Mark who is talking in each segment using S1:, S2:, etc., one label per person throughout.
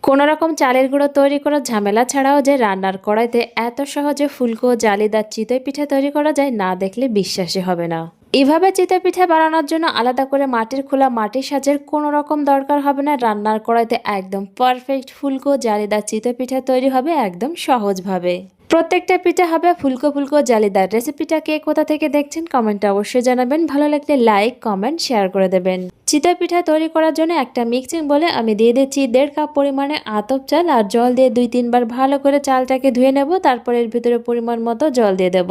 S1: কোনো রকম চালের গুঁড়ো তৈরি করার ঝামেলা ছাড়াও যে রান্নার কড়াইতে এত সহজে ফুলকো জালিদার চিতই পিঠা তৈরি করা যায় না দেখলে বিশ্বাসই হবে না। এভাবে চিতই পিঠা বানানোর জন্য আলাদা করে মাটির খোলা মাটির সাজের কোনো রকম দরকার হবে না। রান্নার কড়াইতে একদম পারফেক্ট ফুলকো জালিদার চিতই পিঠা তৈরি হবে একদম সহজভাবে। প্রত্যেকটা পিঠা হবে ফুলকো ফুলকো জালিদার। রেসিপিটা কে কোথা থেকে দেখছেন কমেন্টে অবশ্যই জানাবেন। ভালো লাগলে লাইক কমেন্ট শেয়ার করে দেবেন। চিতই পিঠা তৈরি করার জন্য একটা মিক্সিং বলে আমি দিয়ে দিচ্ছি 1.5 কাপ পরিমাণে আতপ চাল আর জল দিয়ে 2-3 বার ভালো করে চালটাকে ধুয়ে নেব। তারপর এর ভিতরে পরিমাণ মতো জল দিয়ে দেব।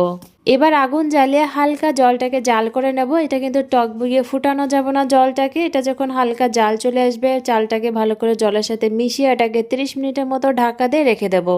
S1: এবার আগুন জ্বালিয়ে হালকা জলটাকে জাল করে নেব। এটা কিন্তু টক বগিয়ে ফুটানো যাবে না জলটাকে। এটা যখন হালকা জাল চলে আসবে চালটাকে ভালো করে জলের সাথে মিশিয়ে এটাকে 30 মিনিটের মতো ঢাকা দিয়ে রেখে দেব।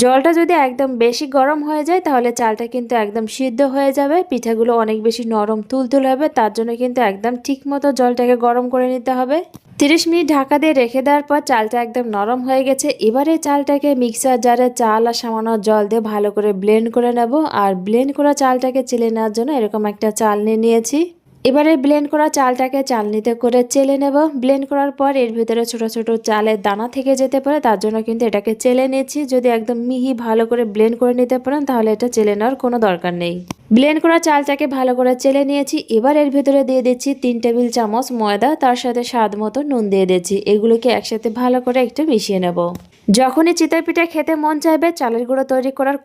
S1: জলটা যদি একদম বেশি গরম হয়ে যায় তাহলে চালটা কিন্তু একদম সিদ্ধ হয়ে যাবে, পিঠাগুলো অনেক বেশি নরম তুলতুল হবে। তার জন্য কিন্তু একদম ঠিক মতো জলটাকে গরম করে নিতে হবে। 30 মিনিট ঢাকা দিয়ে রেখে দেওয়ার পর চালটা একদম নরম হয়ে গেছে। এবারে চালটাকে মিক্সার জারে চাল আর সামান্য জল দিয়ে ভালো করে ব্লেন্ড করে নেব। আর ব্লেন্ড করা চালটাকে চেলে নেওয়ার জন্য এরকম একটা চালনি নিয়েছি। এবারে ব্লেন্ড করা চালটাকে চালনিতে করে চেলে নেব। ব্লেন্ড করার পর এর ভিতরে ছোট ছোট চালের দানা থেকে যেতে পারে, তার জন্য কিন্তু এটাকে চেলে নিয়েছি। যদি একদম মিহি ভালো করে ব্লেন্ড করে নিতে পারেন তাহলে এটা চেলে নেওয়ার কোনো দরকার নেই। ব্লেন্ড করা চালটাকে ভালো করে চেলে নিয়েছি। এবার এর ভিতরে দিয়ে দিচ্ছি 3 টেবিল চামচ ময়দা, তার সাথে স্বাদ মতো নুন দিয়ে দিচ্ছি। এগুলোকে একসাথে ভালো করে একটু মিশিয়ে নেব। যখনই চিতই পিঠা খেতে মন চাইবে চালের গুঁড়ো তৈরি করার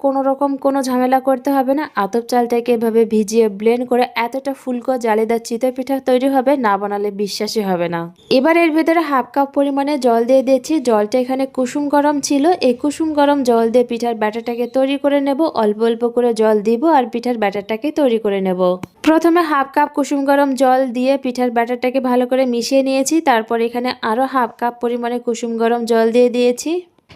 S1: কোনো ঝামেলা করতে হবে না। আতপ চালটাকে এভাবে ভিজিয়ে ব্লেন্ড করে এতটা ফুলকো জালিদার চিতই পিঠা তৈরি হবে, না বানালে বিশ্বাসই হবে না। এবার এর ভিতরে 1/2 কাপ পরিমাণে জল দিয়ে দিয়েছি। জলটা এখানে কুসুম গরম ছিল। এই কুসুম গরম জল দিয়ে পিঠার ব্যাটারটাকে তৈরি করে নেব। অল্প অল্প করে জল দিব আর পিঠার ব্যাটারটাকে তৈরি করে নেব। প্রথমে 1/2 কাপ কুসুম গরম জল দিয়ে পিঠার ব্যাটারটাকে ভালো করে মিশিয়ে নিয়েছি। তারপর এখানে আরো 1/2 কাপ পরিমাণে কুসুম গরম জল দিয়ে দিয়েছি।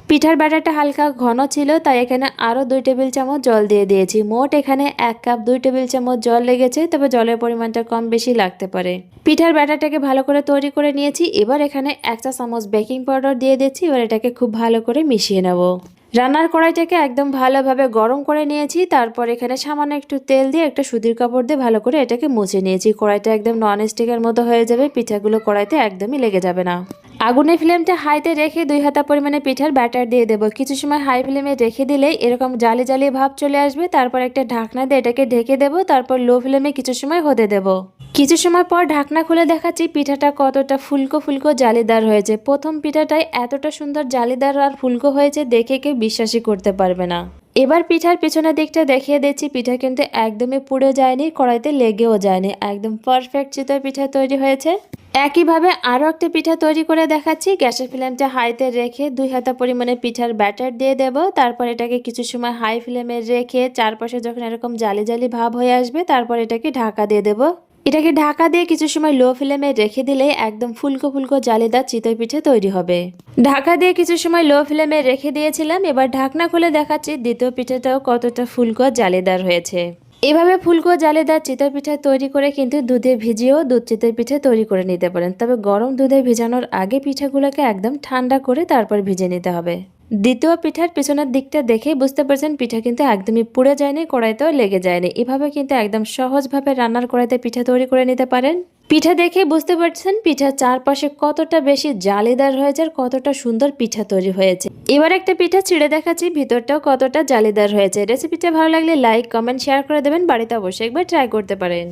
S1: পিঠার ব্যাটারটা হালকা ঘন ছিল তাই এখানে আরো 2 টেবিল চামচ জল দিয়ে দিয়েছি। মোট এখানে 1 কাপ 2 টেবিল চামচ জল লেগেছে, তবে জলের পরিমাণটা কম বেশি লাগতে পারে। পিঠার ব্যাটারটাকে ভালো করে তৈরি করে নিয়েছি। এবার এখানে 1 চা চামচ বেকিং পাউডার দিয়ে দিচ্ছি। এবার এটাকে খুব ভালো করে মিশিয়ে নেব। রান্নার কড়াইটাকে একদম ভালোভাবে গরম করে নিয়েছি। তারপর এখানে সামান্য একটু তেল দিয়ে একটা সুতির কাপড় দিয়ে ভালো করে এটাকে মুছে নিয়েছি। কড়াইটা একদম নন স্টিকের মতো হয়ে যাবে, পিঠাগুলো কড়াইতে একদমই লেগে যাবে না। আগুনের ফ্লেমটা হাইতে রেখে 2 হাতা পরিমাণে পিঠার ব্যাটার দিয়ে দেবো। কিছু সময় হাই ফ্লেমে রেখে দিলে এরকম জালি জালি ভাব চলে আসবে। তারপর একটা ঢাকনা দিয়ে এটাকে ঢেকে দেবো। তারপর লো ফ্লেমে কিছু সময় হতে দেবো। কিছু সময় পর ঢাকনা খুলে দেখাচ্ছি পিঠাটা কতটা ফুলকো ফুলকো জালিদার হয়েছে। প্রথম পিঠাটাই এতটা সুন্দর জালিদার আর ফুলকো হয়েছে দেখে কেউ বিশ্বাসই করতে পারবে না। এবার পিঠার পিছনের দিকটা দেখিয়ে দিচ্ছি। পিঠা কিন্তু একদমই পুড়ে যায়নি, কড়াইতে লেগেও যায়নি, একদম পারফেক্ট চিতই পিঠা তৈরি হয়েছে। একইভাবে আরও একটা পিঠা তৈরি করে দেখাচ্ছি। গ্যাসের ফ্লেমটা হাইতে রেখে 2 হাতা পরিমাণে পিঠার ব্যাটার দিয়ে দেব। তারপর এটাকে কিছু সময় হাই ফ্লেমে রেখে চারপাশে যখন এরকম জালি জালি ভাব হয়ে আসবে তারপর এটাকে ঢাকা দিয়ে দেব। এটাকে ঢাকা দিয়ে কিছু সময় লো ফ্লেমে রেখে দিলে একদম ফুলকো ফুলকো জালিদার চিতই পিঠে তৈরি হবে। ঢাকা দিয়ে কিছু সময় লো ফ্লেমে রেখে দিয়েছিলাম। এবার ঢাকনা খুলে দেখাচ্ছি দ্বিতীয় পিঠাটাও কতটা ফুলকো জালিদার হয়েছে। এভাবে ফুলকো জালিদার চিতই পিঠা তৈরি করে কিন্তু দুধে ভিজিয়েও দুধ চিতই পিঠা তৈরি করে নিতে পারেন। তবে গরম দুধে ভিজানোর আগে পিঠাগুলোকে একদম ঠান্ডা করে তারপর ভিজে নিতে হবে। দ্বিতীয় পিঠার পিছনের দিকটা দেখেই বুঝতে পারছেন পিঠা কিন্তু একদমই পুড়ে যায়নি, কড়াইতেও লেগে যায়নি। এভাবে কিন্তু একদম সহজভাবে রান্নার কড়াইতে পিঠা তৈরি করে নিতে পারেন। পিঠা দেখে বুঝতে পারছেন পিঠার চারপাশে কতটা বেশি জালিদার হয়েছে আর কতটা সুন্দর পিঠা তৈরি হয়েছে। এবার একটা পিঠা ছিঁড়ে দেখাচ্ছি, ভিতরটাও কতটা জালিদার হয়েছে। রেসিপিটা ভালো লাগলে লাইক কমেন্ট শেয়ার করে দেবেন। বাড়িতে অবশ্যই একবার ট্রাই করতে পারেন।